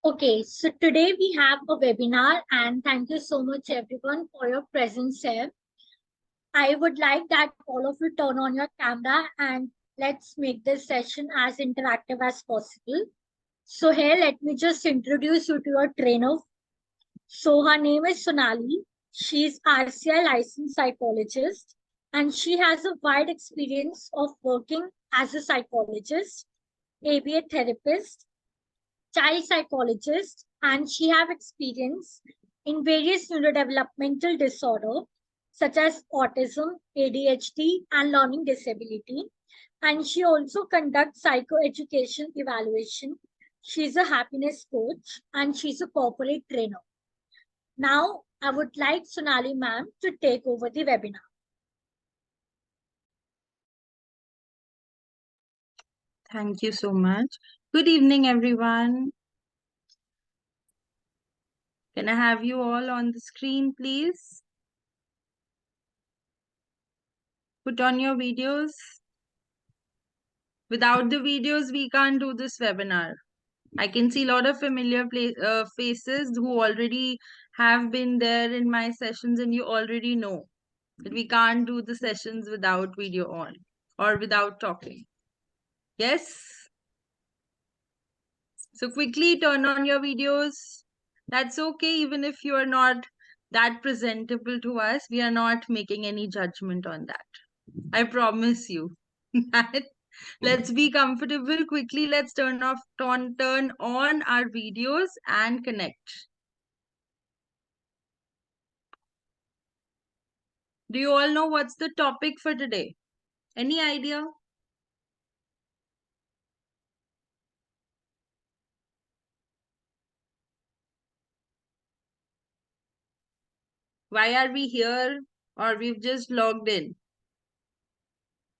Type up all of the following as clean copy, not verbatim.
Okay, so today we have a webinar and thank you so much everyone for your presence here. I would like that all of you turn on your camera and let's make this session as interactive as possible. So here, let me just introduce you to your trainer. So her name is Sonali. She's RCI licensed psychologist and she has a wide experience of working as a psychologist, ABA therapist, child psychologist, and she have experience in various neurodevelopmental disorder such as autism, ADHD, and learning disability. And she also conducts psychoeducation evaluation. She's a happiness coach and she's a corporate trainer. Now, I would like Sonali ma'am to take over the webinar. Thank you so much. Good evening, everyone. Can I have you all on the screen, please? Put on your videos. Without the videos, we can't do this webinar. I can see a lot of familiar faces who already have been there in my sessions, and you already know that we can't do the sessions without video on or without talking. Yes? So quickly turn on your videos. That's okay, even if you are not that presentable to us. We are not making any judgment on that. I promise you. Let's be comfortable. Quickly, let's turn on our videos and connect. Do you all know what's the topic for today? Any idea? Why are we here? Or we've just logged in?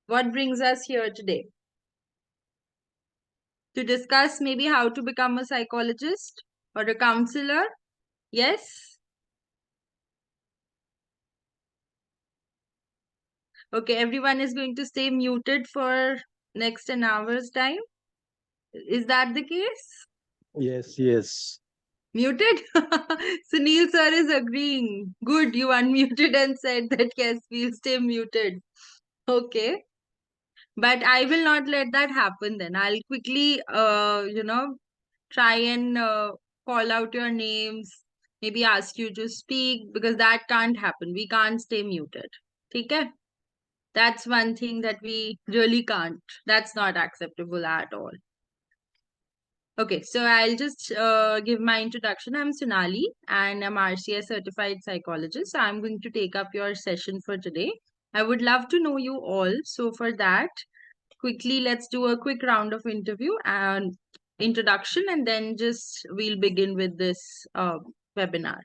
What brings us here today? To discuss maybe how to become a psychologist or a counselor? Yes? Okay, everyone is going to stay muted for next an hour's time. Is that the case? Yes. Muted? Sunil sir is agreeing. Good, you unmuted and said that yes, we'll stay muted. Okay. But I will not let that happen then. I'll quickly, try and call out your names, maybe ask you to speak, because that can't happen. We can't stay muted. Okay? That's one thing that we really can't. That's not acceptable at all. Okay, so I'll just give my introduction. I'm Sonali and I'm RCS certified psychologist. I'm going to take up your session for today. I would love to know you all. So for that, quickly, let's do a quick round of interview and introduction, and then just we'll begin with this webinar.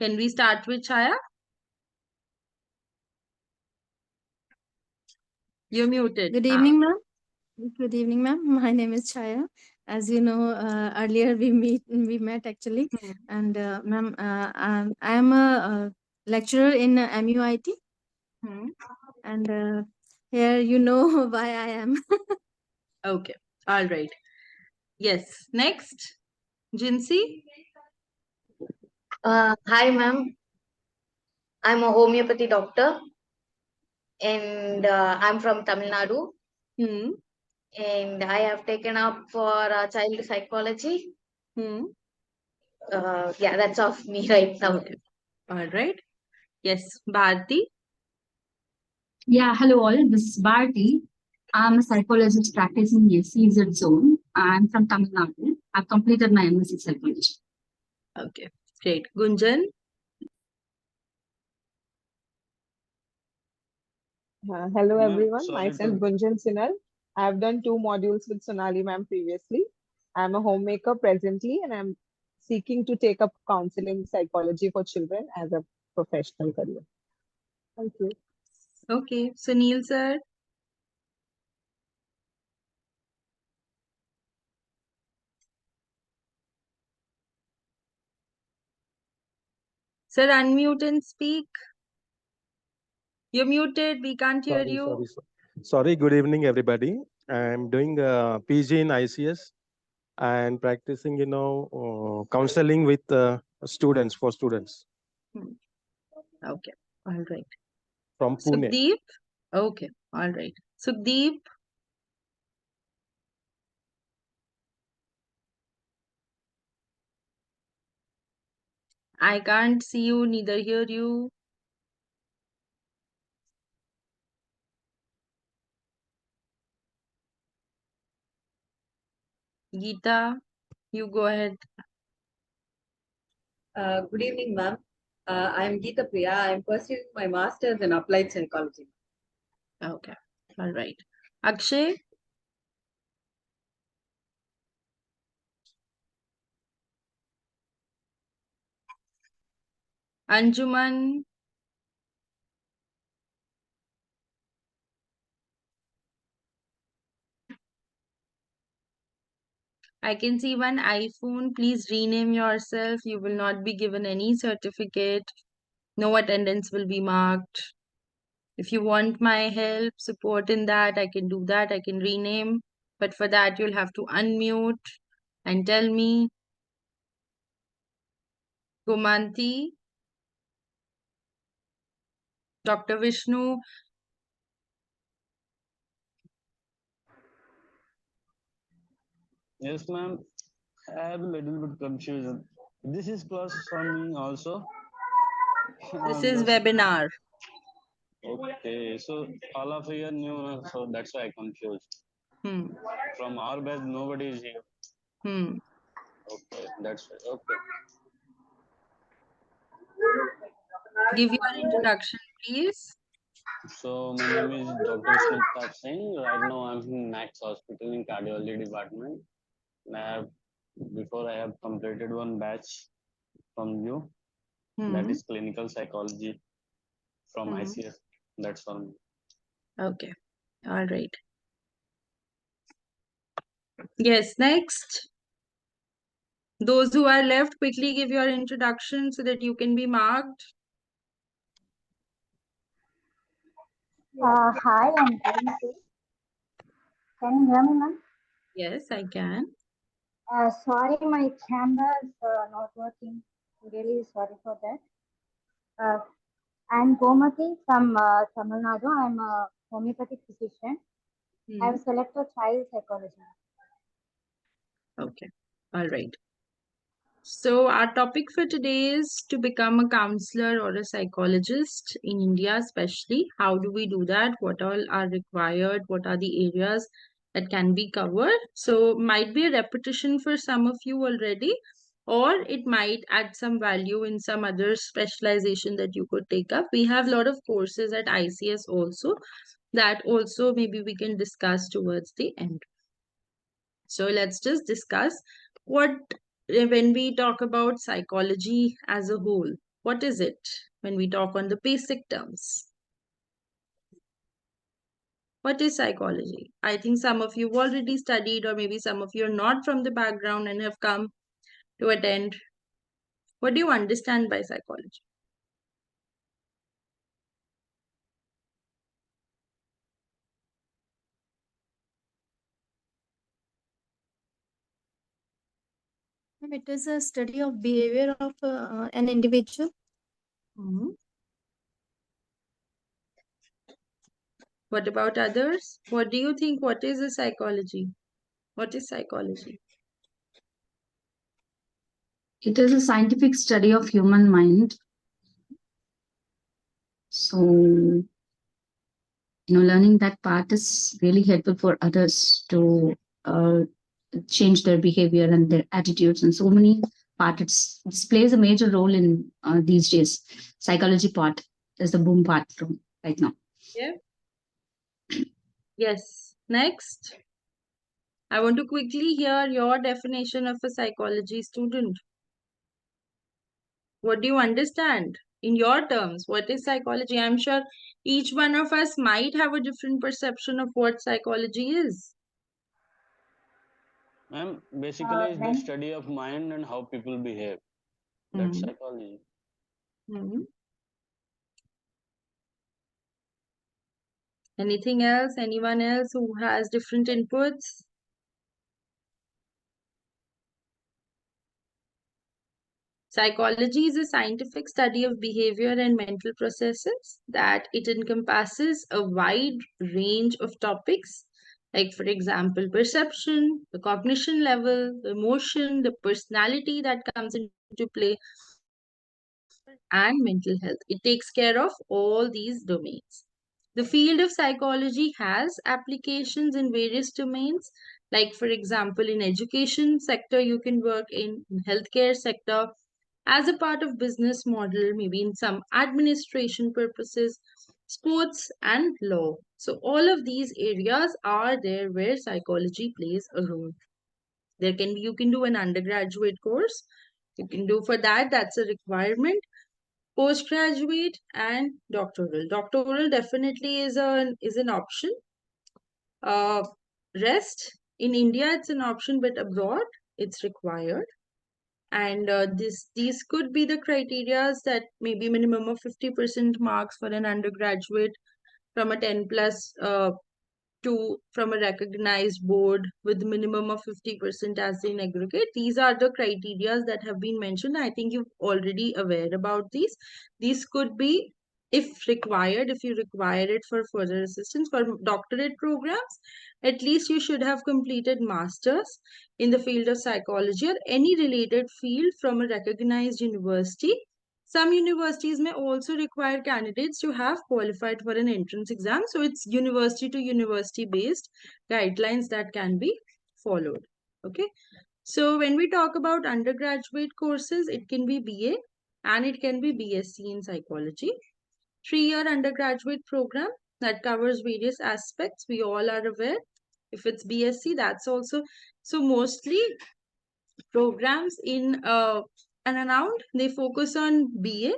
Can we start with Chaya? You're muted. Good evening, ma'am. Good evening, ma'am. My name is Chaya. As you know, earlier we met actually, and ma'am, I am a lecturer in MUIT, and here you know why I am. Okay, all right. Yes, next, Jinsi. Hi, ma'am. I'm a homeopathy doctor, and I'm from Tamil Nadu. And I have taken up for child psychology. Yeah, that's of me right now. Okay. All right. Yes, Bharti. Yeah, hello all. This is Bharti. I'm a psychologist practicing in CZ zone. I'm from Tamil Nadu. I've completed my MSc psychology. Okay, great. Gunjan. Hello everyone, myself Gunjan Sinal. I have done 2 modules with Sonali ma'am previously. I'm a homemaker presently and I'm seeking to take up counseling psychology for children as a professional career. Thank you. Okay, Sunil sir. Sir, unmute and speak. You're muted. We can't hear you. Sorry. Good evening, everybody. I'm doing PG in ICS. and practicing, counseling with students, for students Okay, all right. from Pune. Sukhdeep? Okay, all right. Sukhdeep? I can't see you, neither hear you. Geeta, you go ahead. Good evening, ma'am. I'm Geeta Priya. I'm pursuing my master's in applied psychology. Okay, all right. Akshay? Anjuman? I can see one iPhone. Please rename yourself. You will not be given any certificate. No attendance will be marked. If you want my help, support in that, I can do that. I can rename. But for that, you'll have to unmute and tell me. Gomanti? Dr. Vishnu? Yes, ma'am. I have a little bit confusion. This is class for me also. This is webinar. Okay, so all of you are new, so that's why I confused. From our batch, nobody is here. Okay, that's right. Okay. Give your introduction, please. So my name is Dr. Vishnu Singh. Right now I'm in Max Hospital in cardiology department. Before I have completed one batch from you, that is clinical psychology from ICS. That's for me. Okay, all right. Yes, next. Those who are left, quickly give your introduction so that you can be marked. Hi, I'm Govinti. Can you hear me, ma'am? Yes, I can. Sorry, my camera is not working. Really sorry for that. I'm Gomati from Tamil Nadu. I'm a homeopathic physician. I've selected child psychology. Okay, all right. So our topic for today is to become a counselor or a psychologist in India, especially. How do we do that? What all are required? What are the areas that can be covered? So might be a repetition for some of you already, or it might add some value in some other specialization that you could take up. We have a lot of courses at ICS also that also maybe we can discuss towards the end. So let's just discuss when we talk about psychology as a whole, what is it when we talk on the basic terms? What is psychology? I think some of you have already studied, or maybe some of you are not from the background and have come to attend. What do you understand by psychology? It is a study of behavior of an individual. What about others? What do you think? What is a psychology? What is psychology? It is a scientific study of human mind. So, learning that part is really helpful for others to change their behavior and their attitudes and so many parts. It plays a major role in these days. Psychology part is the boom part right now. Yeah. Yes. Next. I want to quickly hear your definition of a psychology student. What do you understand in your terms? What is psychology? I'm sure each one of us might have a different perception of what psychology is. Ma'am, basically it's the study of mind and how people behave. That's psychology. Anything else? Anyone else who has different inputs? Psychology is a scientific study of behavior and mental processes that it encompasses a wide range of topics, like, for example, perception, the cognition level, the emotion, the personality that comes into play, and mental health. It takes care of all these domains. The field of psychology has applications in various domains, like, for example, in education sector, you can work in healthcare sector, as a part of business model, maybe in some administration purposes, sports and law. So all of these areas are there where psychology plays a role. You can do an undergraduate course. You can do for that, that's a requirement. Postgraduate and doctoral. Doctoral definitely is an option. Rest in India, it's an option, but abroad, it's required. And these could be the criterias, that maybe minimum of 50% marks for an undergraduate from a 10 plus from a recognized board with minimum of 50% as in aggregate. These are the criterias that have been mentioned. I think you're already aware about these. These could be, if required, if you require it for further assistance for doctorate programs, at least you should have completed masters in the field of psychology or any related field from a recognized university. Some universities may also require candidates to have qualified for an entrance exam. So it's university to university based guidelines that can be followed. Okay. So when we talk about undergraduate courses, it can be BA and it can be BSc in psychology. 3-year undergraduate program that covers various aspects. We all are aware. If it's BSc, that's also. So mostly programs in and around, they focus on BA,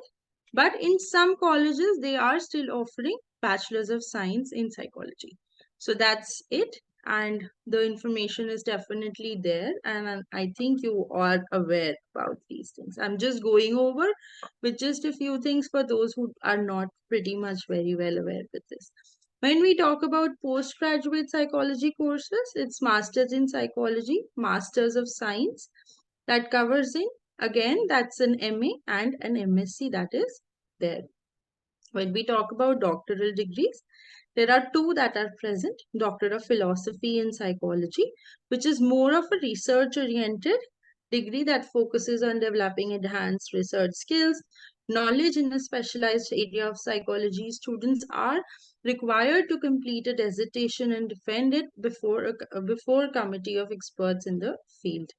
but in some colleges, they are still offering Bachelor's of Science in Psychology. So that's it. And the information is definitely there. And I think you are aware about these things. I'm just going over with just a few things for those who are not pretty much very well aware with this. When we talk about postgraduate psychology courses, it's Masters in Psychology, Masters of Science, that covers in, again, that's an MA and an MSc that is there. When we talk about doctoral degrees, there are two that are present. Doctor of Philosophy in Psychology, which is more of a research-oriented degree that focuses on developing enhanced research skills, knowledge in a specialized area of psychology. Students are required to complete a dissertation and defend it before a committee of experts in the field.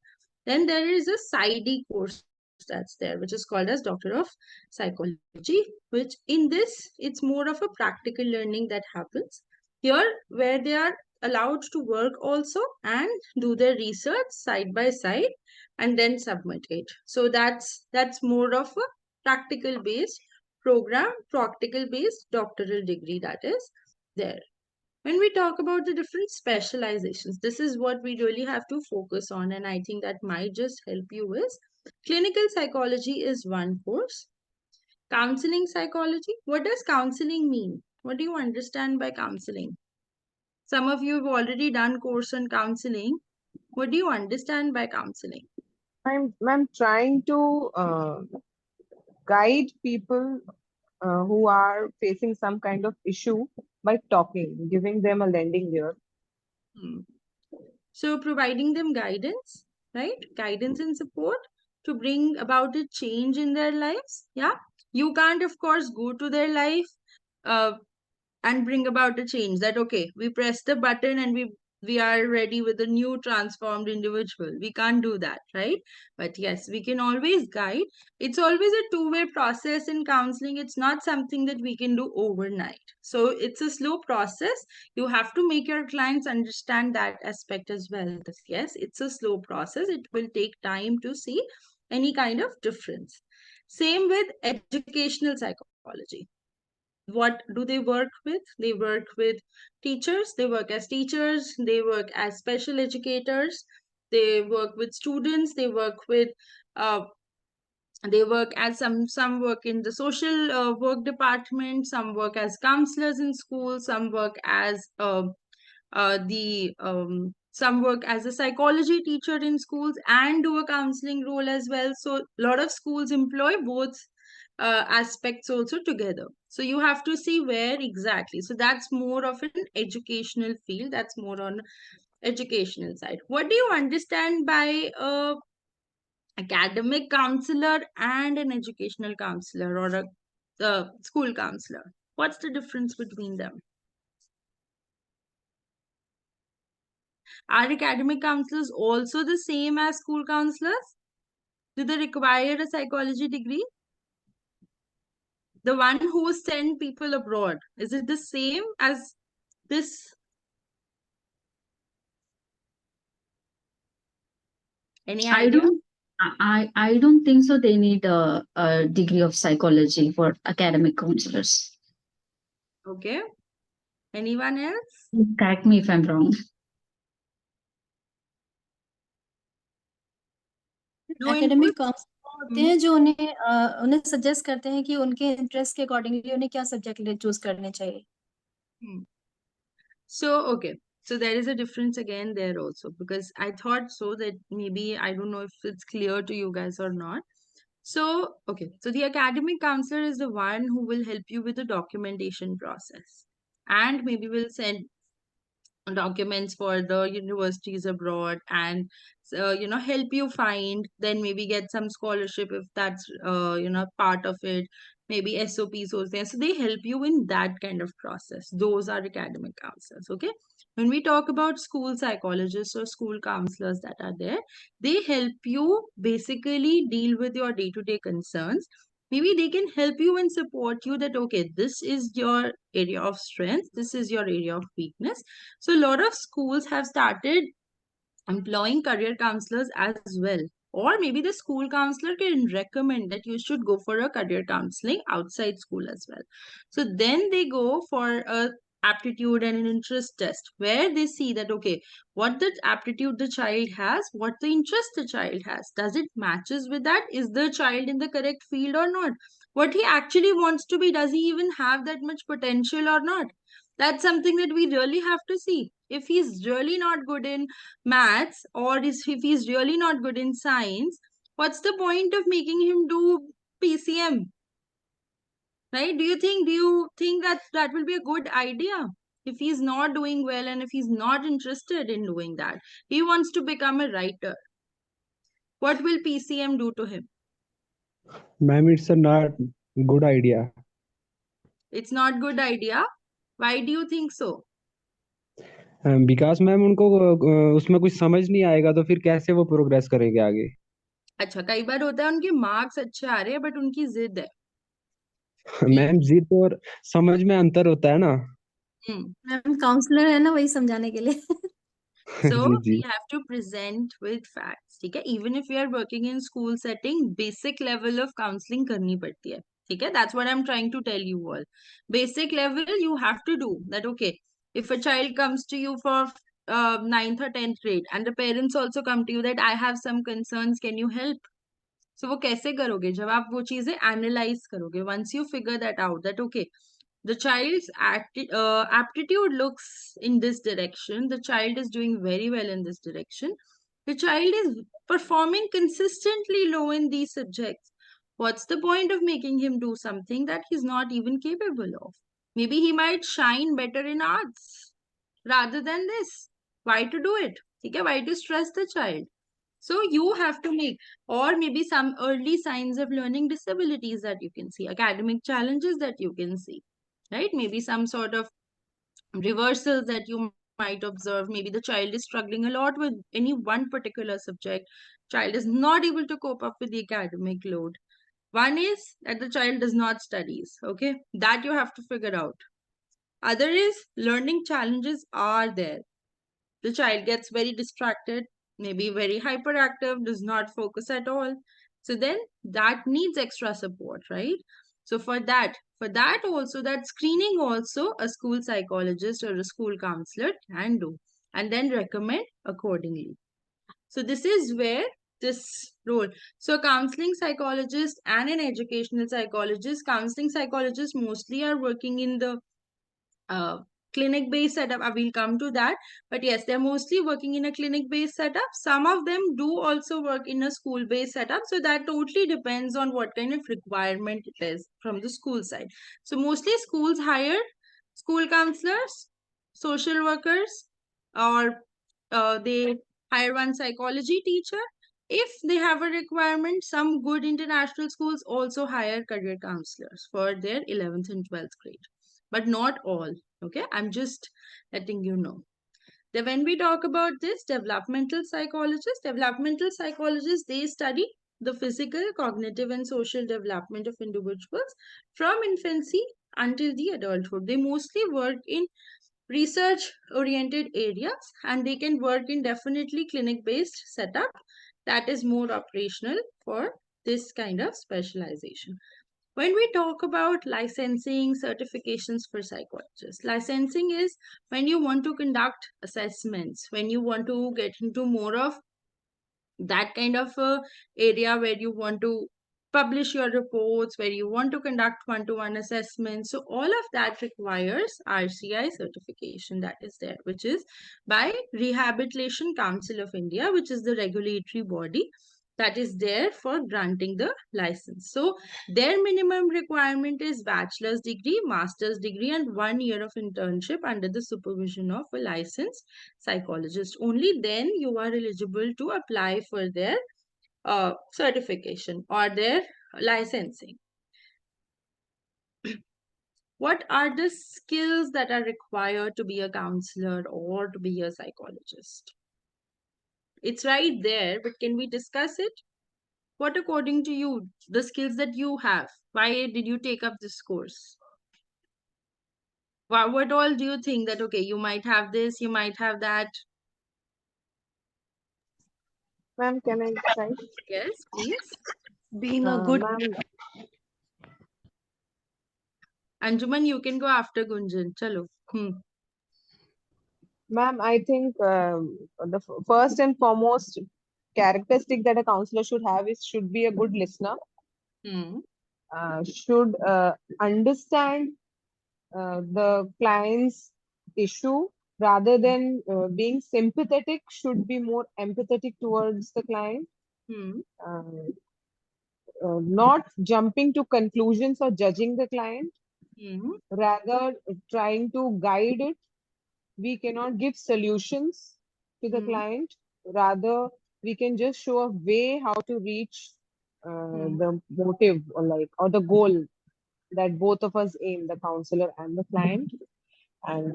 Then there is a PsyD course that's there, which is called as Doctor of Psychology, which in this, it's more of a practical learning that happens here, where they are allowed to work also and do their research side by side and then submit it. So that's more of a practical based program, practical based doctoral degree that is there. When we talk about the different specializations, this is what we really have to focus on, and I think that might just help you is clinical psychology is one course. Counseling psychology, what does counseling mean? What do you understand by counseling? Some of you have already done course on counseling. What do you understand by counseling? I'm trying to guide people who are facing some kind of issue by talking, giving them a lending ear. So providing them guidance, right? Guidance and support to bring about a change in their lives. Yeah. You can't, of course, go to their life and bring about a change that, okay, we press the button and we are ready with a new transformed individual. We can't do that, right? But yes, we can always guide. It's always a two-way process in counseling. It's not something that we can do overnight. So it's a slow process. You have to make your clients understand that aspect as well. Yes, it's a slow process. It will take time to see any kind of difference. Same with educational psychology. What do they work with? They work with teachers. They work as teachers. They work as special educators. They work with students. They work with they work as some work in the social work department. Some work as counselors in school. Some work as the Some work as a psychology teacher in schools and do a counseling role as well. So a lot of schools employ both aspects also together. So you have to see where exactly. So that's more of an educational field. That's more on educational side. What do you understand by a academic counselor and an educational counselor, or a school counselor? What's the difference between them? Are academic counselors also the same as school counselors? Do they require a psychology degree? The one who send people abroad, is it the same as this? Any idea? I don't think so. They need a degree of psychology for academic counselors. Okay. Anyone else? Correct me if I'm wrong. No academic input? Counsellor होते हैं जो उन्हें suggest करते हैं कि उनके interest के accordingly उन्हें क्या सब्जेक्ट चूज करने चाहिए. So, okay. So there is a difference again there also, because I thought so that maybe, I don't know if it's clear to you guys or not. So, okay. So the academic counselor is the one who will help you with the documentation process, and maybe will send documents for the universities abroad, and help you find, then maybe get some scholarship if that's part of it, maybe SOPs or things. So they help you in that kind of process. Those are academic counselors. Okay, when we talk about school psychologists or school counselors that are there, they help you basically deal with your day-to-day concerns. Maybe they can help you and support you that, okay, this is your area of strength, this is your area of weakness. So a lot of schools have started employing career counselors as well. Or maybe the school counselor can recommend that you should go for a career counseling outside school as well. So then they go for a aptitude and an interest test, where they see that, okay, what the aptitude the child has, what the interest the child has, does it matches with that? Is the child in the correct field or not? What he actually wants to be, does he even have that much potential or not? That's something that we really have to see. If he's really not good in maths, or if he's really not good in science, what's the point of making him do PCM? Right? Do you think that that will be a good idea? If he's not doing well and if he's not interested in doing that, he wants to become a writer, what will PCM do to him? Ma'am, it's a not good idea. It's not good idea. Why do you think so? Because ma'am उनको उसमें कुछ समझ नहीं आएगा तो फिर कैसे वो प्रोग्रेस करेंगे आगे. अच्छा, कई बार होता है उनके मार्क्स अच्छे आ रहे हैं बट उनकी जिद है. मैम जिद और समझ में अंतर होता है ना. मैम काउंसलर है ना, वही समझाने के लिए. So ji ji. we have to present with facts. ठीक है, even if we are working in school setting, basic level of counseling करनी पड़ती है. ठीक है, that's what I'm trying to tell you all. Basic level you have to do that. Okay, if a child comes to you for 9th or 10th grade and the parents also come to you that I have some concerns, can you help? So वो कैसे करोगे जब आप वो चीजें analyze करोगे? Once you figure that out, that okay, the child's aptitude looks in this direction, the child is doing very well in this direction, the child is performing consistently low in these subjects, what's the point of making him do something that he's not even capable of? Maybe he might shine better in arts rather than this. Why to do it? Okay, why to stress the child? So you have to make, or maybe some early signs of learning disabilities that you can see, academic challenges that you can see, right? Maybe some sort of reversals that you might observe. Maybe the child is struggling a lot with any one particular subject. Child is not able to cope up with the academic load. One is that the child does not studies. Okay, that you have to figure out. Other is learning challenges are there. The child gets very distracted, maybe very hyperactive, does not focus at all. So then that needs extra support, right? So for that also, that screening also a school psychologist or a school counselor can do and then recommend accordingly. So this is where this role. So a counseling psychologist and an educational psychologist, counseling psychologists mostly are working in the clinic-based setup. I will come to that. But yes, they're mostly working in a clinic-based setup. Some of them do also work in a school-based setup. So that totally depends on what kind of requirement it is from the school side. So mostly schools hire school counselors, social workers, or they hire one psychology teacher. If they have a requirement, some good international schools also hire career counselors for their 11th and 12th grade, but not all. Okay, I'm just letting you know. Then when we talk about this, developmental psychologists, they study the physical, cognitive, and social development of individuals from infancy until the adulthood. They mostly work in research oriented areas, and they can work in definitely clinic based setup that is more operational for this kind of specialization. When we talk about licensing certifications for psychologists, licensing is when you want to conduct assessments, when you want to get into more of that kind of a area where you want to publish your reports, where you want to conduct one-to-one assessments. So all of that requires RCI certification that is there, which is by Rehabilitation Council of India, which is the regulatory body that is there for granting the license. So their minimum requirement is bachelor's degree, master's degree, and 1 year of internship under the supervision of a licensed psychologist. Only then you are eligible to apply for their certification or their licensing. What are the skills that are required to be a counselor or to be a psychologist? It's right there, but can we discuss it? What, according to you, the skills that you have? Why did you take up this course? What all do you think that, okay, you might have this, you might have that? Ma'am, can I try? Yes, please. Being a good Ma'am, Anjuman, you can go after Gunjan. Chalo. ma'am, I think the first and foremost characteristic that a counselor should have is should be a good listener. Should understand the client's issue rather than being sympathetic, should be more empathetic towards the client. Not jumping to conclusions or judging the client, rather trying to guide it. We cannot give solutions to the client, rather we can just show a way how to reach the motive or the goal that both of us aim, the counselor and the client. And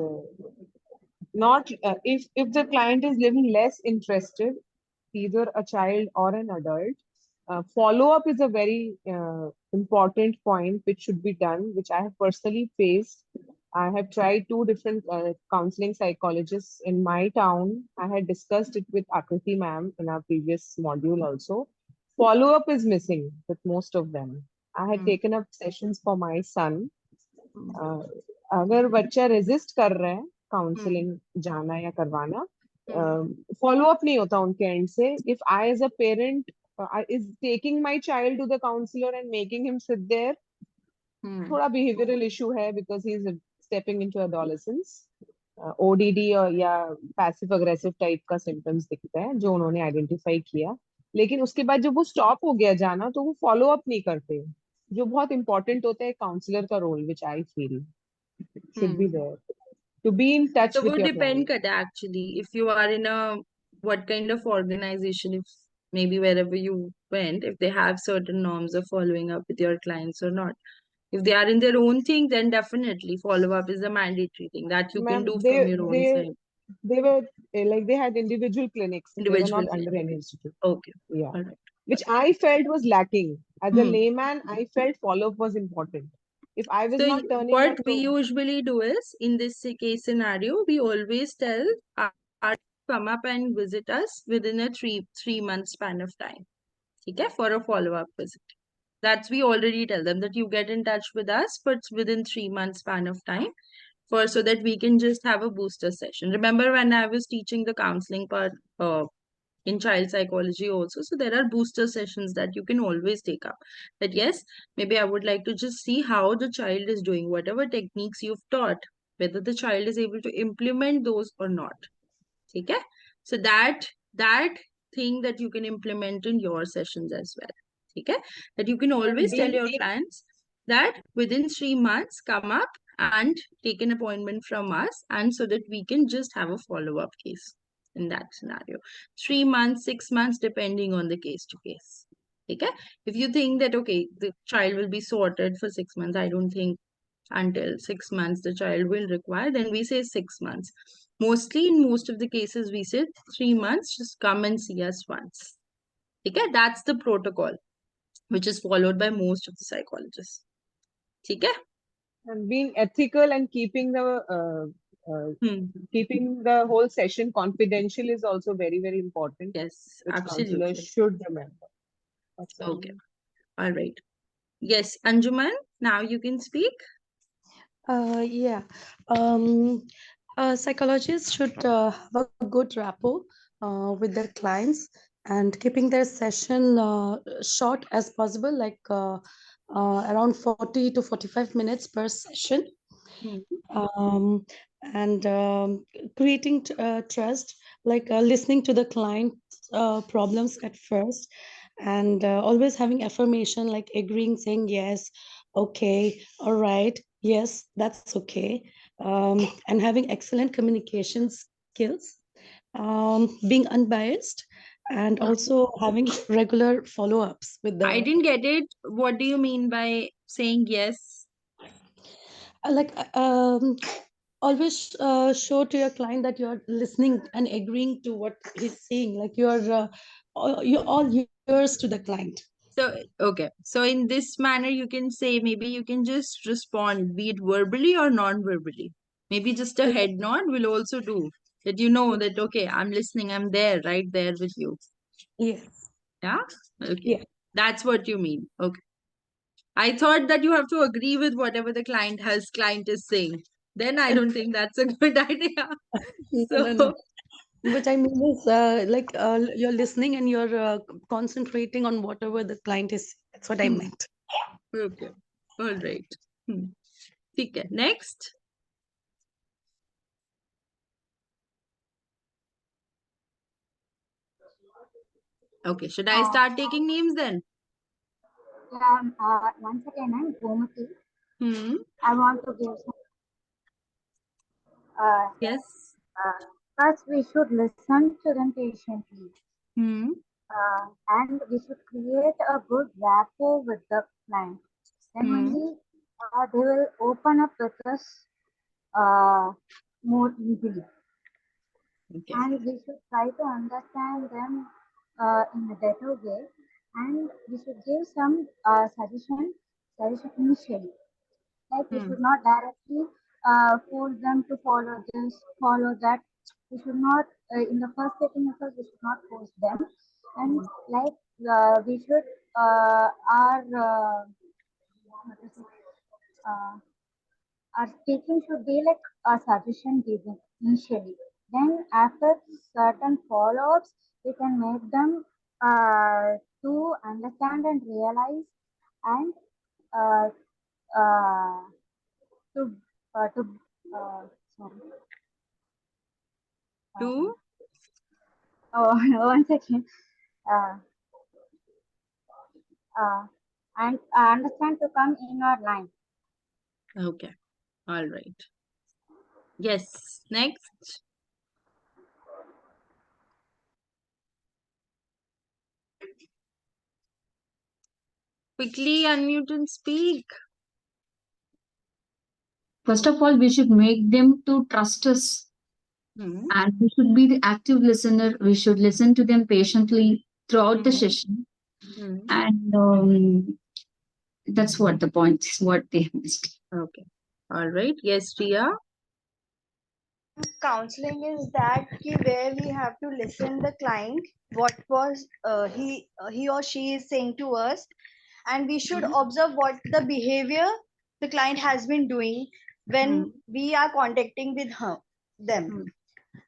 not if the client is living less interested, either a child or an adult, follow-up is a very important point which should be done, which I have personally faced. I have tried 2 different counseling psychologists in my town. I had discussed it with Akriti ma'am in our previous module also. Follow-up is missing with most of them. I had taken up sessions for my son. अगर बच्चा resist कर रहा है counselling जाना या करवाना, follow up नहीं होता उनके end से. If I as a parent is taking my child to the counselor and making him sit there, थोड़ा behavioral issue है because he is stepping into adolescence. ODD या passive aggressive type का symptoms दिखता है जो उन्होंने identify किया. लेकिन उसके बाद जब वो stop हो गया जाना तो वो follow up नहीं करते, जो बहुत important होता है काउंसलर का role, which I feel should be there to be in touch So with would your depend client. actually if you are in a what kind of organization, if maybe wherever you went, if they have certain norms of following up with your clients or not. If they are in their own thing, then definitely follow up is a mandatory thing that you can Ma'am, do from your own side. they were like they had individual clinics. They were Individual not under clinic. any institute. Okay. Yeah. All right. Which I felt was lacking. As a layman, I felt follow-up was important. If I was So not turning what up we to, usually do is, in this case scenario, we always tell our come up and visit us within a three month span of time. Okay, for a follow-up visit. That's we already tell them that you get in touch with us, but within 3 months span of time, for so that we can just have a booster session. Remember when I was teaching the counseling part in child psychology also, so there are booster sessions that you can always take up. That yes, maybe I would like to just see how the child is doing, whatever techniques you've taught, whether the child is able to implement those or not. Okay? So that thing that you can implement in your sessions as well. Okay? That you can always tell your clients that within 3 months come up and take an appointment from us, and so that we can just have a follow-up case in that scenario. 3 months, 6 months, depending on the case to case. Okay? If you think that, okay, the child will be sorted for 6 months, I don't think until 6 months the child will require, then we say 6 months. Mostly in most of the cases, we say 3 months, just come and see us once. Okay? That's the protocol which is followed by most of the psychologists. Okay? And being ethical and keeping the whole session confidential is also very, very important. Yes, which absolutely. counselors should remember. That's all. Okay. All right. Yes, Anjuman, now you can speak. Yeah. Psychologists should have a good rapport with their clients and keeping their session short as possible, like around 40 to 45 minutes per session. Um, and creating trust, like listening to the client problems at first, and always having affirmation, like agreeing, saying yes, okay, all right, yes, that's okay, and having excellent communication skills, being unbiased, and also having regular follow-ups with the I didn't get it. What do you mean by saying yes? like always show to your client that you're listening and agreeing to what he's saying, like you're all ears to the client. So, okay. So in this manner, you can say, maybe you can just respond, be it verbally or non-verbally. Maybe just a head nod will also do. That you know that, okay, I'm listening, I'm there, right there with you. Yes. Yeah? Okay. Yeah. That's what you mean. Okay. I thought that you have to agree with whatever the client is saying. Then I don't think that's a good idea. No. But I mean is like you're listening and you're concentrating on whatever the client is saying. That's what I meant. Okay. All right. Okay. Next. Okay. Should I start taking names then? Once again, I'm Gomati. I want to give some. Yes. First, we should listen to them patiently. And we should create a good rapport with the client. Then only they will open up with us more easily. Okay. And we should try to understand them in a better way. And we should give some suggestion initially. Like we should not directly force them to follow this, follow that. We should not, in the first setting of us, we should not force them. And like we should, our speaking should be like a suggestion given initially. Then after certain follow-ups, we can make them to understand and realize and uh, to sorry. To? One second. And understand to come in your line. Okay. All right. Yes. Next. Quickly unmute and speak. First of all, we should make them to trust us. And we should be the active listener. We should listen to them patiently throughout the session. And that's what the point is, what they missed. Okay. All right. Yes, Ria. Counseling is that where we have to listen the client what was he or she is saying to us, and we should observe what the behavior the client has been doing when we are contacting with them.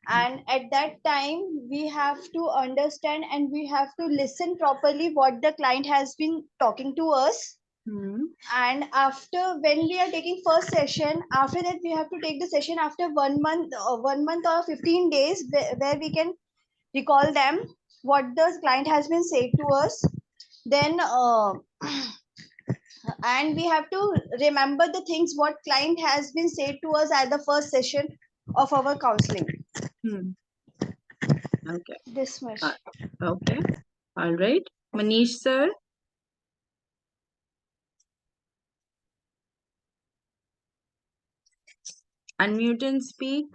And at that time we have to understand and we have to listen properly what the client has been talking to us, And after, when we are taking first session, after that we have to take the session after 1 month, 1 month or 15 days, where we can recall them what the client has been said to us. Then and we have to remember the things what client has been said to us at the first session of our counseling. Okay. This much. Okay. All right. Manish sir. Unmute and speak.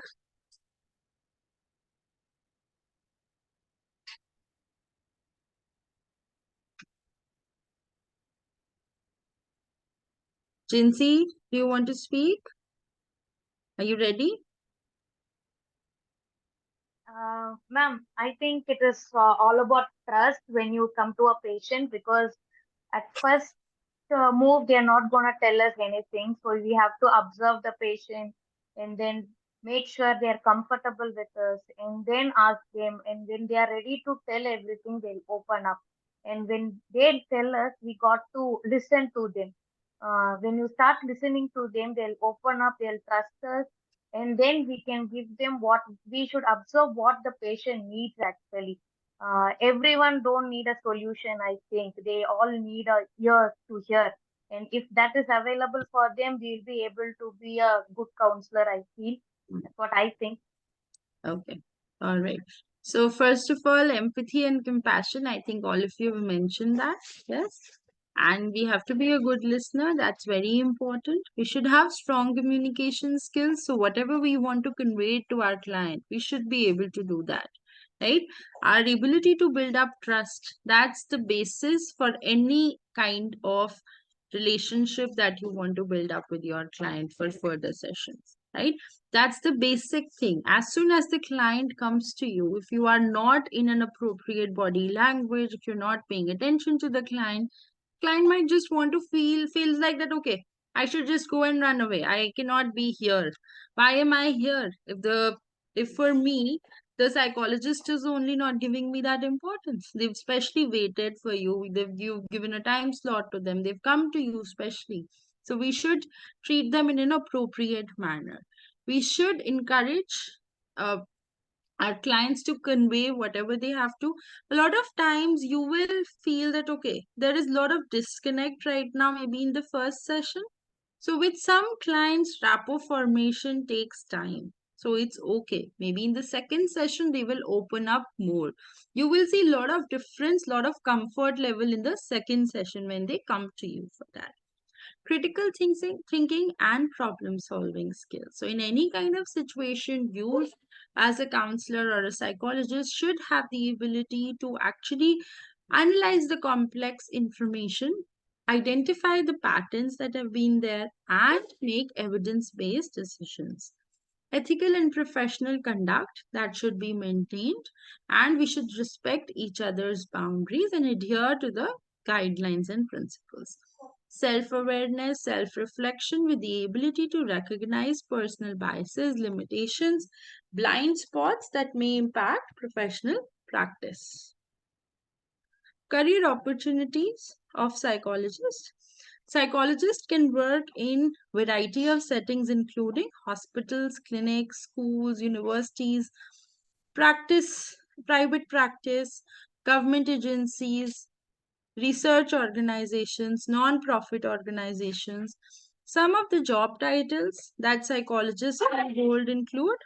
Jinsi, do you want to speak? Are you ready? Ma'am, I think it is all about trust when you come to a patient, because at first move, they're not going to tell us anything. So we have to observe the patient and then make sure they're comfortable with us and then ask them. And when they are ready to tell everything, they'll open up. And when they tell us, we got to listen to them. When you start listening to them, they'll open up, they'll trust us, and then we can give them what we should observe what the patient needs actually. Everyone don't need a solution. I think they all need a ear to hear, and if that is available for them, we'll be able to be a good counselor, I feel. That's what I think. Okay. All right. So first of all, empathy and compassion. I think all of you have mentioned that. Yes. And we have to be a good listener. That's very important. We should have strong communication skills. So whatever we want to convey to our client, we should be able to do that. Right? Our ability to build up trust, that's the basis for any kind of relationship that you want to build up with your client for further sessions. Right? That's the basic thing. As soon as the client comes to you, if you are not in an appropriate body language, if you're not paying attention to the client might just want to feels like that, okay, I should just go and run away. I cannot be here. Why am I here? If for me, the psychologist is only not giving me that importance. They've specially waited for you. You've given a time slot to them. They've come to you specially. So we should treat them in an appropriate manner. We should encourage uh, our clients to convey whatever they have to. A lot of times you will feel that, okay, there is a lot of disconnect right now, maybe in the first session. So with some clients, rapport formation takes time. So it's okay. Maybe in the second session, they will open up more. You will see a lot of difference, lot of comfort level in the second session when they come to you for that. Critical thinking and problem solving skills. So in any kind of situation, you as a counselor or a psychologist should have the ability to actually analyze the complex information, identify the patterns that have been there, and make evidence-based decisions. Ethical and professional conduct that should be maintained, and we should respect each other's boundaries and adhere to the guidelines and principles. Self-awareness, self-reflection with the ability to recognize personal biases, limitations, blind spots that may impact professional practice. Career opportunities of psychologists. Psychologists can work in variety of settings including hospitals, clinics, schools, universities, practice, private practice, government agencies, research organizations, non-profit organizations. Some of the job titles that psychologists can hold include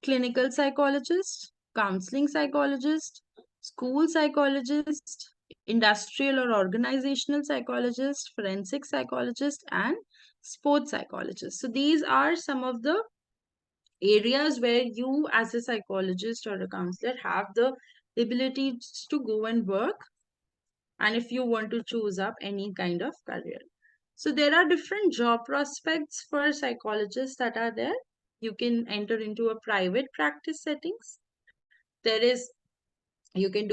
clinical psychologist, counseling psychologist, school psychologist, industrial or organizational psychologist, forensic psychologist, and sports psychologist. So these are some of the areas where you as a psychologist or a counselor have the ability to go and work, and if you want to choose up any kind of career. So there are different job prospects for psychologists that are there. You can enter into a private practice settings. There is, you can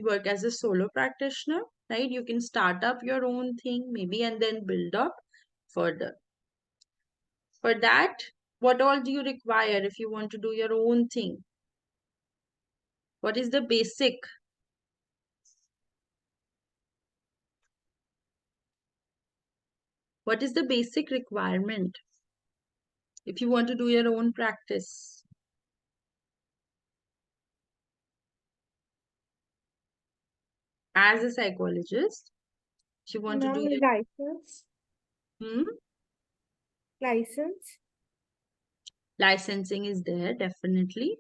work as a solo practitioner, right? You can start up your own thing maybe and then build up further. For that, what all do you require if you want to do your own thing? What is the basic? What is the basic requirement if you want to do your own practice? As a psychologist, if you want to do your license. Hmm? License. Licensing is there, definitely.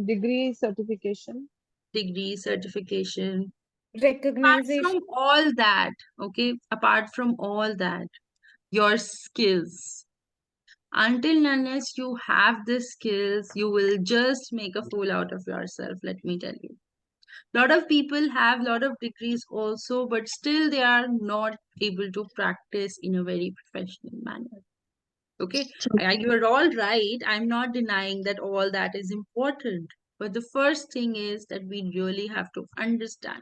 Degree certification. Degree certification. Recognition. Apart from all that, okay, apart from all that, your skills. Until and unless you have the skills, you will just make a fool out of yourself, let me tell you. Lot of people have lot of degrees also, but still they are not able to practice in a very professional manner. Okay, you are all right. I'm not denying that all that is important. But the first thing is that we really have to understand.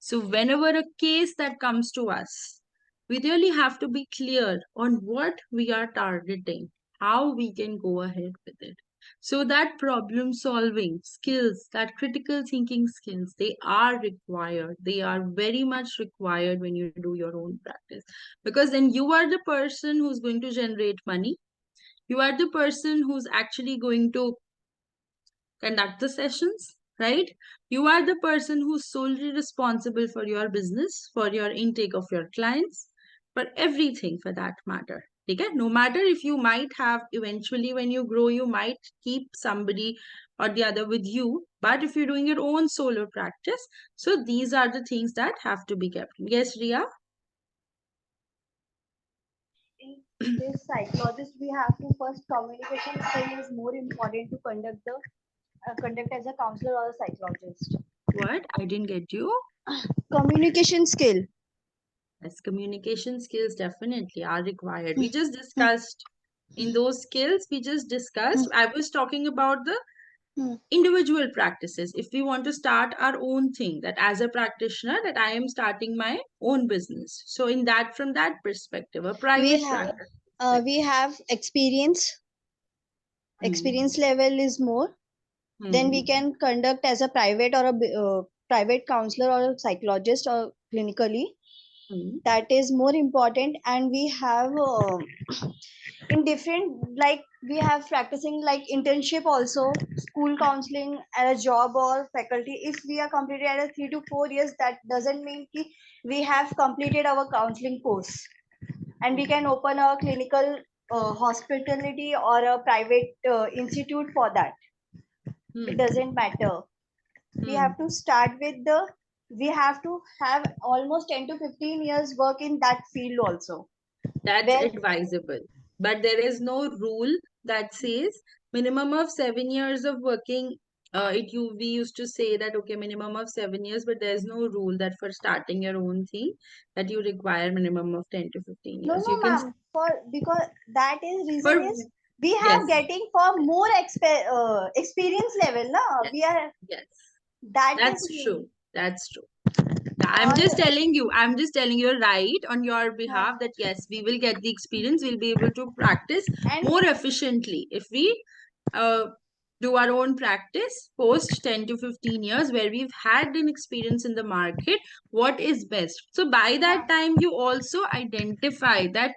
So whenever a case that comes to us, we really have to be clear on what we are targeting, how we can go ahead with it. So that problem solving skills, that critical thinking skills, they are required. They are very much required when you do your own practice. Because then you are the person who's going to generate money. You are the person who's actually going to conduct the sessions, right? You are the person who's solely responsible for your business, for your intake of your clients, for everything for that matter. Okay? No matter if you might have eventually when you grow, you might keep somebody or the other with you, but if you're doing your own solo practice, so these are the things that have to be kept. Yes, Ria? This psychologist, we have to first communication skill is more important to conduct as a counselor or a psychologist. What? I didn't get you. Communication skill. Yes, communication skills definitely are required. We just discussed in those skills, we just discussed. I was talking about the individual practices. If we want to start our own thing, that as a practitioner, that I am starting my own business. So in that, from that perspective, a private practice. We have experience. Experience level is more. Then we can conduct as a private or a private counselor or a psychologist or clinically. That is more important. And we have in different, like we have practicing like internship also, school counseling at a job or faculty. If we are completed at a 3 to 4 years, that doesn't mean we have completed our counseling course, and we can open a clinical hospitality or a private institute for that. It doesn't matter. We have to start with we have to have almost 10 to 15 years work in that field also. That's advisable. But there is no rule that says minimum of 7 years of working. We used to say that, okay, minimum of 7 years, but there's no rule that for starting your own thing that you require minimum of 10 to 15 years. No, ma'am. Because that is reason is we have getting for more experience level, na? Yes. We are. Yes. That's true. That's true. I'm just telling you, you're right on your behalf that yes, we will get the experience, we'll be able to practice more efficiently if we do our own practice post 10 to 15 years where we've had an experience in the market, what is best. So by that time, you also identify that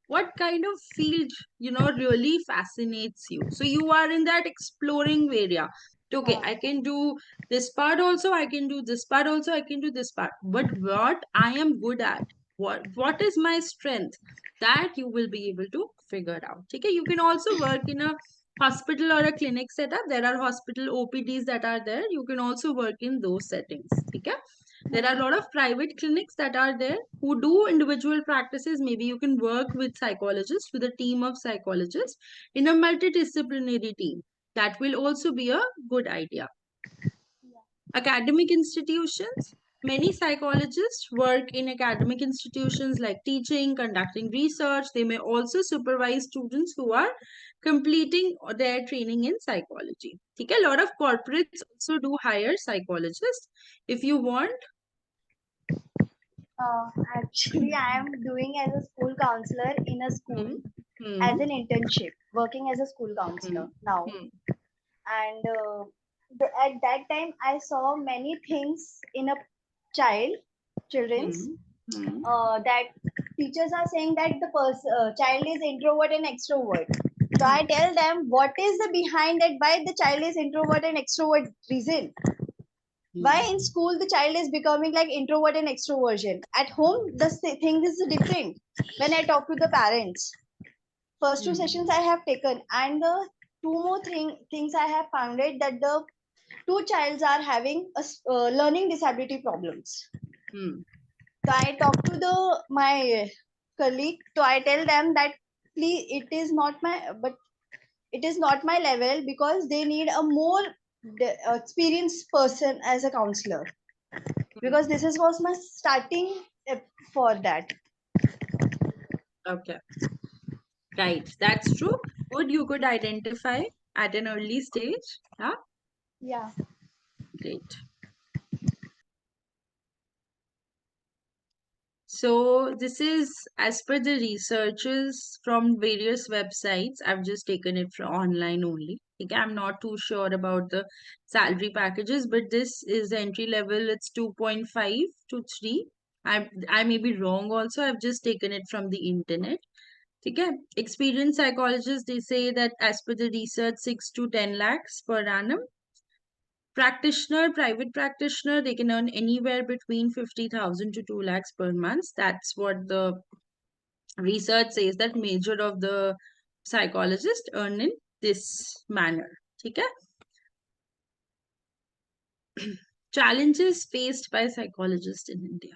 what kind of field, really fascinates you. So you are in that exploring area. Okay, I can do this part also, I can do this part also, I can do this part. But what I am good at, what is my strength, that you will be able to figure out. Okay, you can also work in a hospital or a clinic setup. There are hospital OPDs that are there. You can also work in those settings. Okay, there are a lot of private clinics that are there who do individual practices. Maybe you can work with psychologists, with a team of psychologists in a multidisciplinary team. That will also be a good idea. Academic institutions. Many psychologists work in academic institutions like teaching, conducting research. They may also supervise students who are completing their training in psychology. Okay? A lot of corporates also do hire psychologists. If you want. Actually, I am doing as a school counselor in a school as an internship, working as a school counselor now. And at that time, I saw many things in a children's that teachers are saying that the child is introvert and extrovert. So I tell them what is the behind that why the child is introvert and extrovert reason. Why in school the child is becoming like introvert and extroversion? At home the thing is different. When I talk to the parents, first two sessions I have taken, and the two more things I have found it that the two childs are having learning disability problems. So I talk to my colleague. So I tell them that please, it is not my level, because they need a more experienced person as a counselor, because this was my starting for that. Okay. Right. That's true. Good. You could identify at an early stage. Yeah. Yeah. Great. So this is as per the researches from various websites. I've just taken it from online only. Okay, I'm not too sure about the salary packages, but this is the entry level. It's 2.5 to 3. I may be wrong also. I've just taken it from the internet. Okay. Experienced psychologists, they say that as per the research, 6 to 10 lakhs per annum. Private practitioner, they can earn anywhere between 50,000 to 2 lakhs per month. That's what the research says, that major of the psychologists earn in this manner. Okay? Challenges faced by psychologists in India.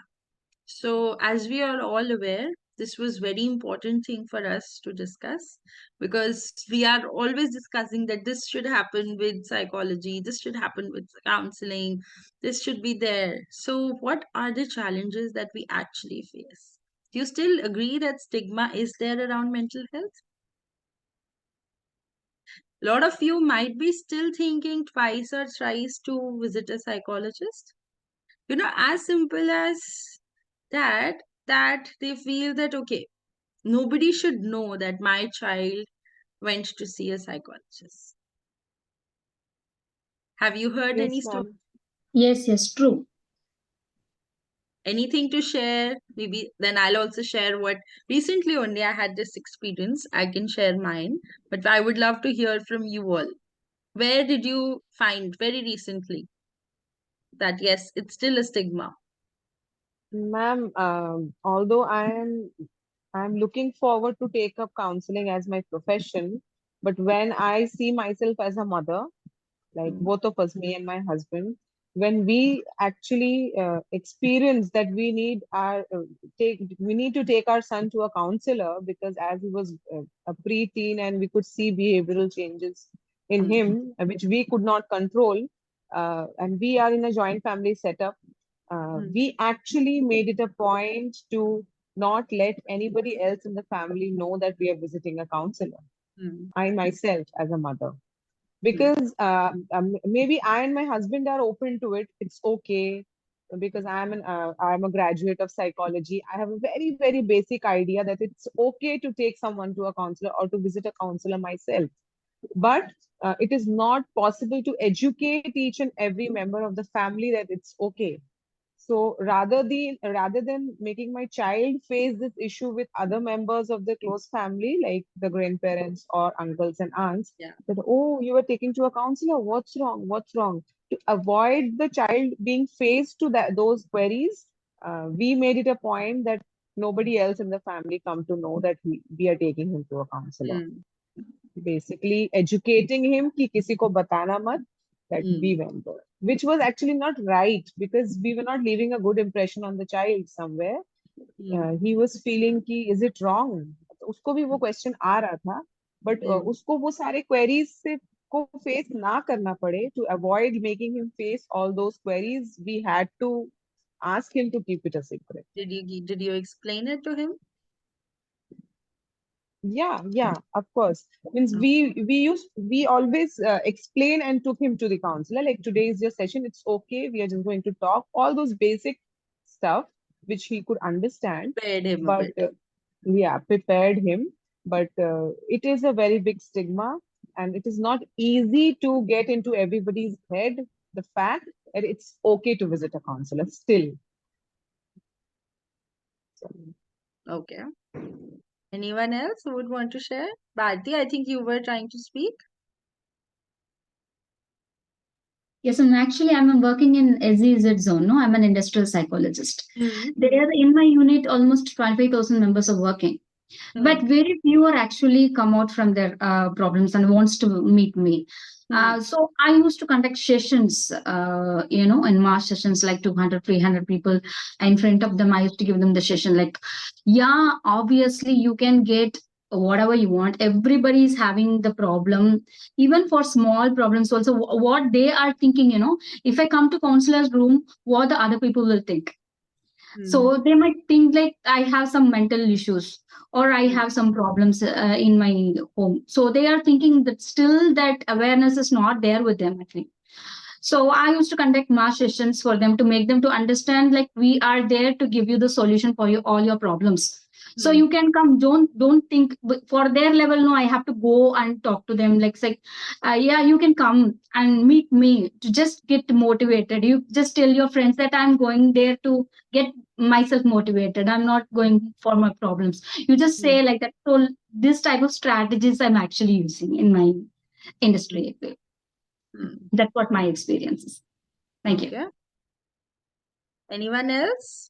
So, as we are all aware, this was very important thing for us to discuss, because we are always discussing that this should happen with psychology, this should happen with counseling, this should be there. So, what are the challenges that we actually face? Do you still agree that stigma is there around mental health? A lot of you might be still thinking twice or thrice to visit a psychologist. As simple as that they feel that, okay, nobody should know that my child went to see a psychologist. Have you heard Yes, any story? ma'am. Yes, true. Anything to share? Maybe then I'll also share what recently only I had this experience. I can share mine, but I would love to hear from you all. Where did you find very recently that yes, it's still a stigma? Ma'am, although I'm looking forward to take up counseling as my profession, but when I see myself as a mother, like both of us, me and my husband, when we actually experience that we need to take our son to a counselor, because as he was a preteen and we could see behavioral changes in him which we could not control, and we are in a joint family setup, we actually made it a point to not let anybody else in the family know that we are visiting a counselor. I myself as a mother, because maybe I and my husband are open to it. It's okay, because I'm a graduate of psychology. I have a very, very basic idea that it's okay to take someone to a counselor or to visit a counselor myself. But it is not possible to educate each and every member of the family that it's okay. So rather than making my child face this issue with other members of the close family, like the grandparents or uncles and aunts, that, oh, you were taken to a counselor, what's wrong? What's wrong? To avoid the child being faced to those queries, we made it a point that nobody else in the family come to know that we are taking him to a counselor. Basically educating him कि किसी को बताना मत that we went there, which was actually not right, because we were not leaving a good impression on the child somewhere. He was feeling कि is it wrong, उसको भी वो question आ रहा था, but उसको वो सारे queries से को face ना करना पड़े, to avoid making him face all those queries, we had to ask him to keep it a secret. Did you explain it to him? Yeah, of course. Means we always explain and took him to the counselor. Like, today is your session. It's okay. We are just going to talk. All those basic stuff which he could understand. Prepared him a But bit. prepared him. But it is a very big stigma, and it is not easy to get into everybody's head the fact that it's okay to visit a counselor still. So, Okay. Anyone else who would want to share? Bharti, I think you were trying to speak. Yes, and actually, I'm working in SEZ zone. No, I'm an industrial psychologist. There in my unit, almost 25,000 members are working. But very few are actually come out from their problems and wants to meet me. So I used to conduct sessions, in mass sessions, like 200, 300 people in front of them. I used to give them the session like, yeah, obviously you can get whatever you want. Everybody is having the problem, even for small problems also. What they are thinking, if I come to counselor's room, what the other people will think. So they might think like I have some mental issues or I have some problems in my home. So they are thinking that still that awareness is not there with them actually. So I used to conduct mass sessions for them to make them to understand like we are there to give you the solution for all your problems. So you can come. Don't think for their level. No, I have to go and talk to them. Like say, yeah, you can come and meet me to just get motivated. You just tell your friends that I'm going there to get myself motivated. I'm not going for my problems. You just say like that. So this type of strategies I'm actually using in my industry. That's what my experience is. Thank you. Anyone else?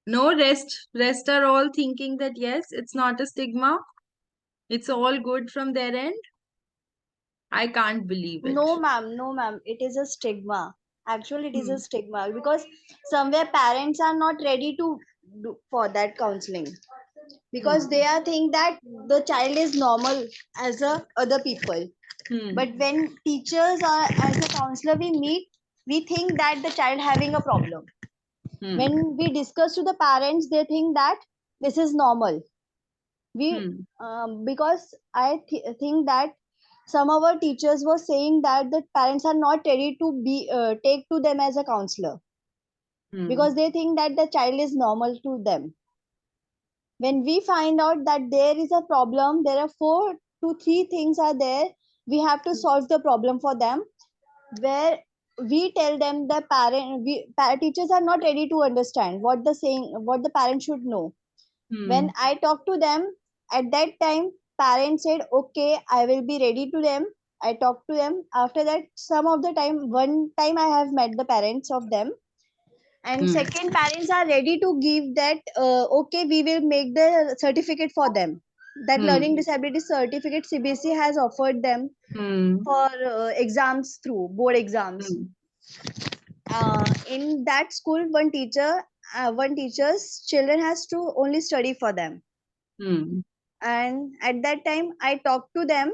No, rest are all thinking that yes, it's not a stigma. It's all good from their end. I can't believe it. No, ma'am. It is a stigma. Actually, it is a stigma because somewhere parents are not ready to do for that counseling because they are think that the child is normal as a other people. But when teachers or as a counselor we meet, we think that the child having a problem. When we discuss to the parents, they think that this is normal. Because I think that some of our teachers were saying that the parents are not ready to be take to them as a counselor because they think that the child is normal to them. When we find out that there is a problem, there are 4 to 3 things are there, we have to solve the problem for them, where we tell them the teachers are not ready to understand what the parent should know. When I talk to them at that time, parents said okay, I will be ready to them. I talked to them. After that, some of the time, one time I have met the parents of them, and second, parents are ready to give that okay, we will make the certificate for them, that learning disability certificate CBSE has offered them for exams, through board exams. In that school, one teacher's children has to only study for them. And at that time I talked to them.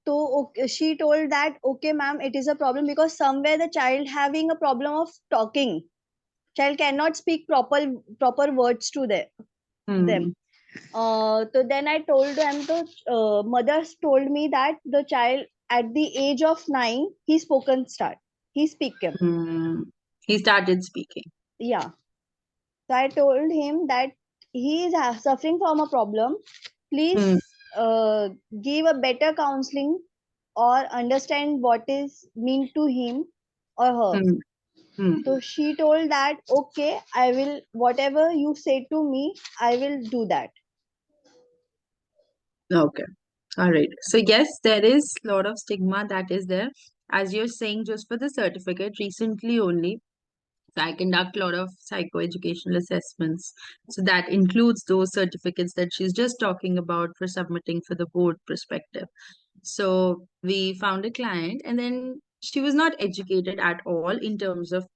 So okay, she told that okay ma'am, it is a problem because somewhere the child having a problem of talking, child cannot speak proper words to them. So then I told them, the mothers told me that the child at the age of 9 he speak him. He started speaking. Yeah. So I told him that he is suffering from a problem. Please give a better counseling or understand what is mean to him or her. So she told that okay, I will, whatever you say to me, I will do that. Okay. All right. So yes, there is a lot of stigma that is there. As you're saying, just for the certificate, recently only, so I conduct a lot of psychoeducational assessments. So that includes those certificates that she's just talking about for submitting for the board perspective. So we found a client, and then she was not educated at all in terms of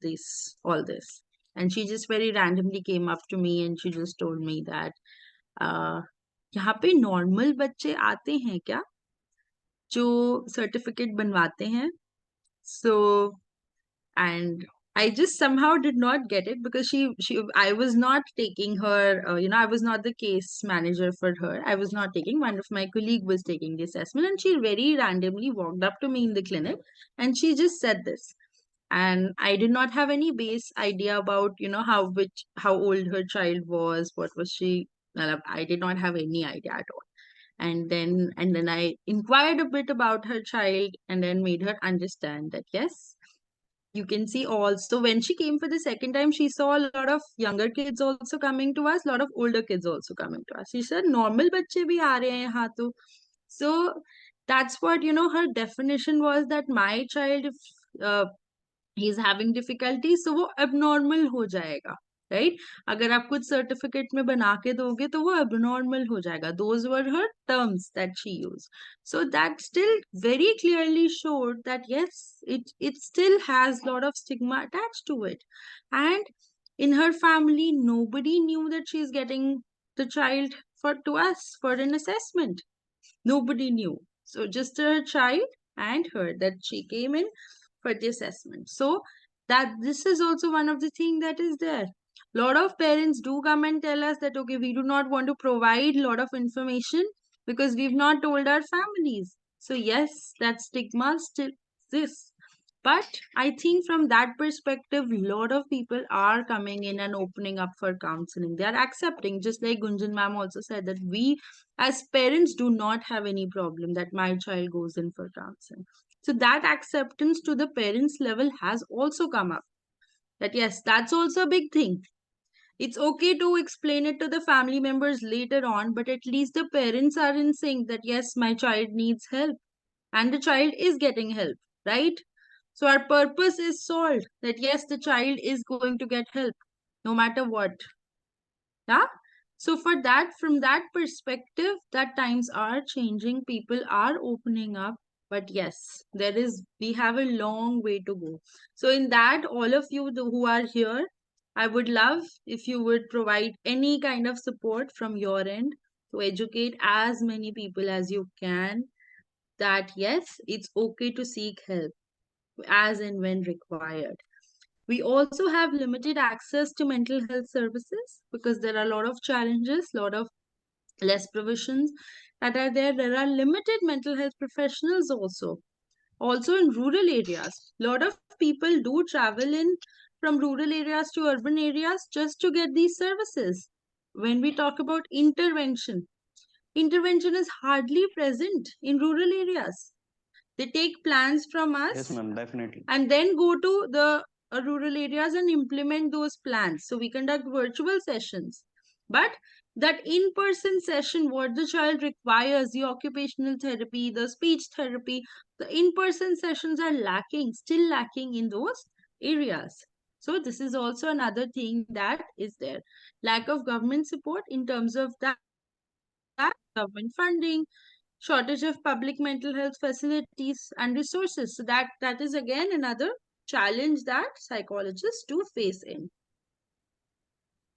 all this. And she just very randomly came up to me and she just told me that, यहाँ पे normal बच्चे आते हैं क्या जो certificate बनवाते हैं? So, and I just somehow did not get it because I was not taking her, I was not the case manager for her. I was not taking, one of my colleague was taking the assessment, and she very randomly walked up to me in the clinic and she just said this. And I did not have any base idea about, how old her child was, what was she, I did not have any idea at all. And then I inquired a bit about her child and then made her understand that yes, You can see also when she came for the second time, she saw a lot of younger kids also coming to us, a lot of older kids also coming to us. She said, normal bachche bhi aa rahe hain yahan to. So that's what, her definition was, that my child, if he's having difficulty, so वो abnormal हो जाएगा, right? अगर आप कुछ certificate में बना के दोगे तो वो abnormal हो जाएगा. Those were her terms that she used. So that still very clearly showed that yes, it still has a lot of stigma attached to it. And in her family, nobody knew that she's getting the child to us for an assessment. Nobody knew. So just her child and her, that she came in for the assessment. So that this is also one of the thing that is there. Lot of parents do come and tell us that, okay, we do not want to provide lot of information because we've not told our families. So yes, that stigma still exists. But I think from that perspective, lot of people are coming in and opening up for counseling. They are accepting, just like Gunjan ma'am also said, that we as parents do not have any problem that my child goes in for counseling. So that acceptance to the parents level has also come up. That yes, that's also a big thing. It's okay to explain it to the family members later on, but at least the parents are in sync that yes, my child needs help and the child is getting help, right? So our purpose is solved, that yes, the child is going to get help no matter what. Yeah. So for that, from that perspective, that times are changing, people are opening up, but yes, we have a long way to go. So in that, all of you who are here, I would love if you would provide any kind of support from your end to educate as many people as you can that yes, it's okay to seek help as and when required. We also have limited access to mental health services because there are a lot of challenges, a lot of less provisions that are there. There are limited mental health professionals also. Also in rural areas, a lot of people do travel in from rural areas to urban areas just to get these services. When we talk about intervention is hardly present in rural areas. They take plans from us. Yes, ma'am, definitely. And then go to the rural areas and implement those plans. So we conduct virtual sessions. But that in-person session, what the child requires, the occupational therapy, the speech therapy, the in-person sessions are lacking, still lacking in those areas. So this is also another thing that is there. Lack of government support in terms of that government funding, shortage of public mental health facilities and resources. So that is again another challenge that psychologists do face in.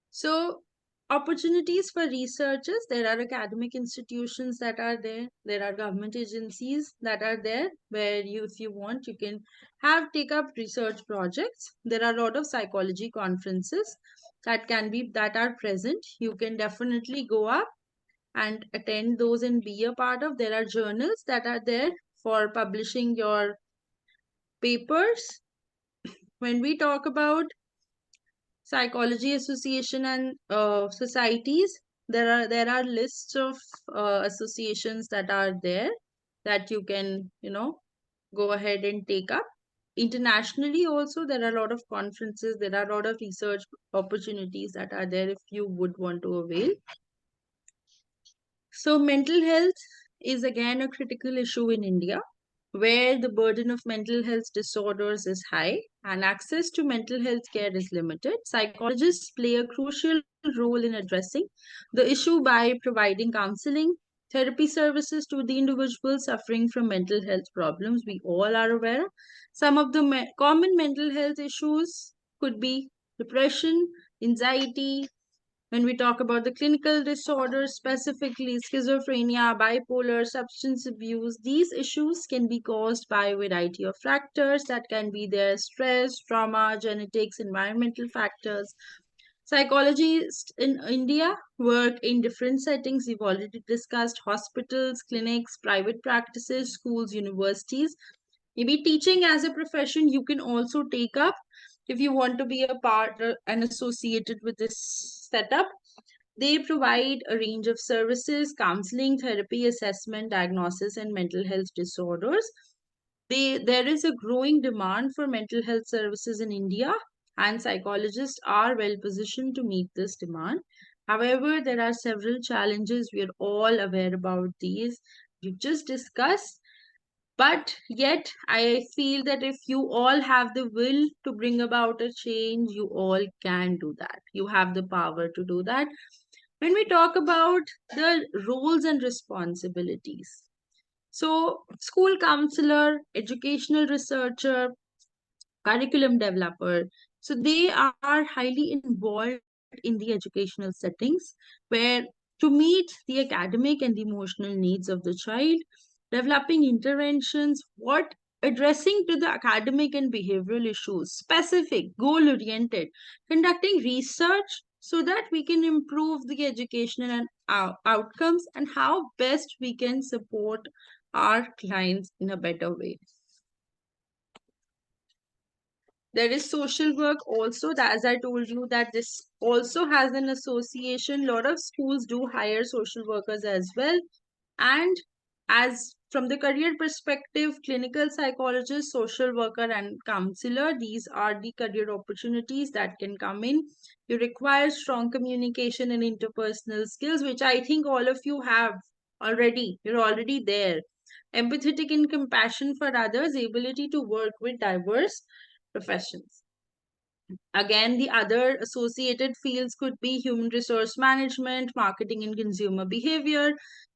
So opportunities for researchers, there are academic institutions that are there. There are government agencies that are there where if you want, you can take up research projects. There are a lot of psychology conferences that are present. You can definitely go up and attend those and be a part of. There are journals that are there for publishing your papers. When we talk about psychology association and societies, there are lists of associations that are there that you can go ahead and take up. Internationally also, there are a lot of conferences, there are a lot of research opportunities that are there if you would want to avail. So mental health is again a critical issue in India, where the burden of mental health disorders is high and access to mental health care is limited. Psychologists play a crucial role in addressing the issue by providing counseling, therapy services to the individuals suffering from mental health problems. We all are aware. Some of the common mental health issues could be depression, anxiety. When we talk about the clinical disorders, specifically schizophrenia, bipolar, substance abuse, these issues can be caused by a variety of factors that can be their stress, trauma, genetics, environmental factors. Psychologists in India work in different settings. We've already discussed hospitals, clinics, private practices, schools, universities. Maybe teaching as a profession you can also take up if you want to be a part and associated with this setup. They provide a range of services, counseling, therapy, assessment, diagnosis, and mental health disorders. There is a growing demand for mental health services in India, and psychologists are well positioned to meet this demand. However, there are several challenges. We are all aware about these. We've just discussed. But yet, I feel that if you all have the will to bring about a change, you all can do that. You have the power to do that. When we talk about the roles and responsibilities, so school counselor, educational researcher, curriculum developer, so they are highly involved in the educational settings where to meet the academic and emotional needs of the child, developing interventions, what addressing to the academic and behavioral issues, specific, goal oriented, conducting research so that we can improve the educational and outcomes and how best we can support our clients in a better way. There is social work also, that as I told you that this also has an association. A lot of schools do hire social workers as well. And as from the career perspective, clinical psychologist, social worker, and counselor, these are the career opportunities that can come in. You require strong communication and interpersonal skills, which I think all of you have already. You're already there. Empathetic and compassion for others, ability to work with diverse professions. Again, the other associated fields could be human resource management, marketing and consumer behavior,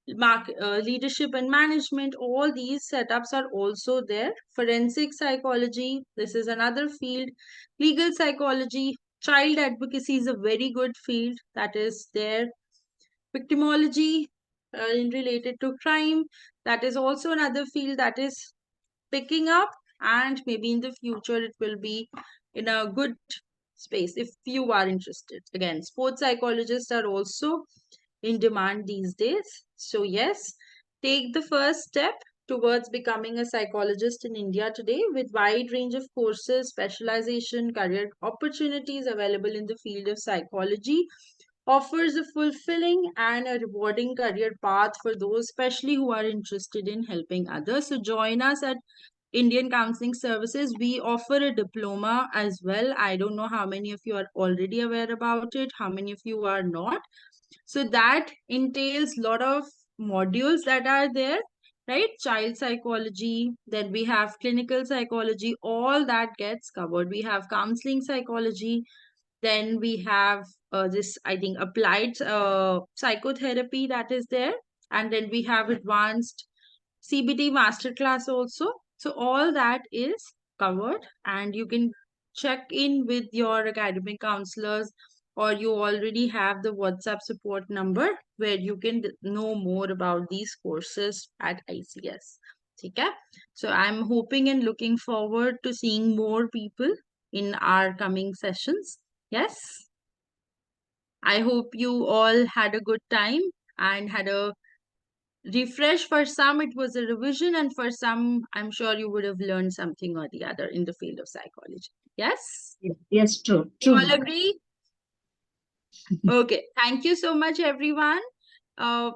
leadership and management. All these setups are also there. Forensic psychology, this is another field. Legal psychology, child advocacy is a very good field that is there. Victimology, related to crime, that is also another field that is picking up, and maybe in the future it will be in a good space if you are interested. Again, sports psychologists are also in demand these days. So yes, take the first step towards becoming a psychologist in India today, with wide range of courses, specialization, career opportunities available in the field of psychology. Offers a fulfilling and a rewarding career path for those especially who are interested in helping others. So join us at Indian Counseling Services. We offer a diploma as well. I don't know how many of you are already aware about it, how many of you are not. So that entails a lot of modules that are there, right? Child psychology, then we have clinical psychology, all that gets covered. We have counseling psychology, then we have this, I think, applied psychotherapy that is there. And then we have advanced CBT masterclass also. So all that is covered, and you can check in with your academic counselors, or you already have the WhatsApp support number where you can know more about these courses at ICS. Okay? So I'm hoping and looking forward to seeing more people in our coming sessions. Yes. I hope you all had a good time and had a refresh. For some, it was a revision, and for some, I'm sure you would have learned something or the other in the field of psychology. Yes? Yes, true. You all agree? Okay. Thank you so much, everyone. I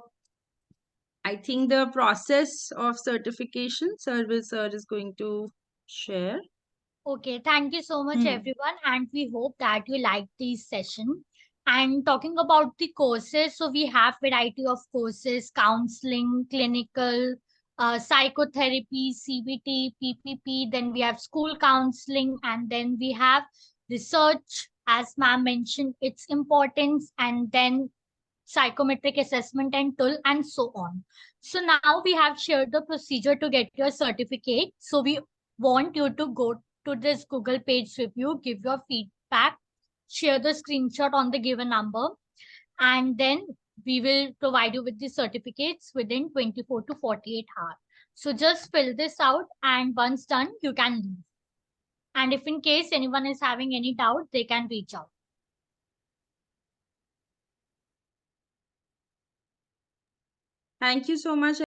think the process of certification, sir is going to share. Okay, thank you so much, everyone, and we hope that you liked this session. And talking about the courses, so we have variety of courses: counseling, clinical, psychotherapy, CBT, PPP. Then we have school counseling, and then we have research, as ma'am mentioned, its importance, and then psychometric assessment and tool, and so on. So now we have shared the procedure to get your certificate. So we want you to go to this Google page review, give your feedback, share the screenshot on the given number, and then we will provide you with the certificates within 24 to 48 hours. So just fill this out, and once done, you can leave. And if in case anyone is having any doubt, they can reach out. Thank you so much,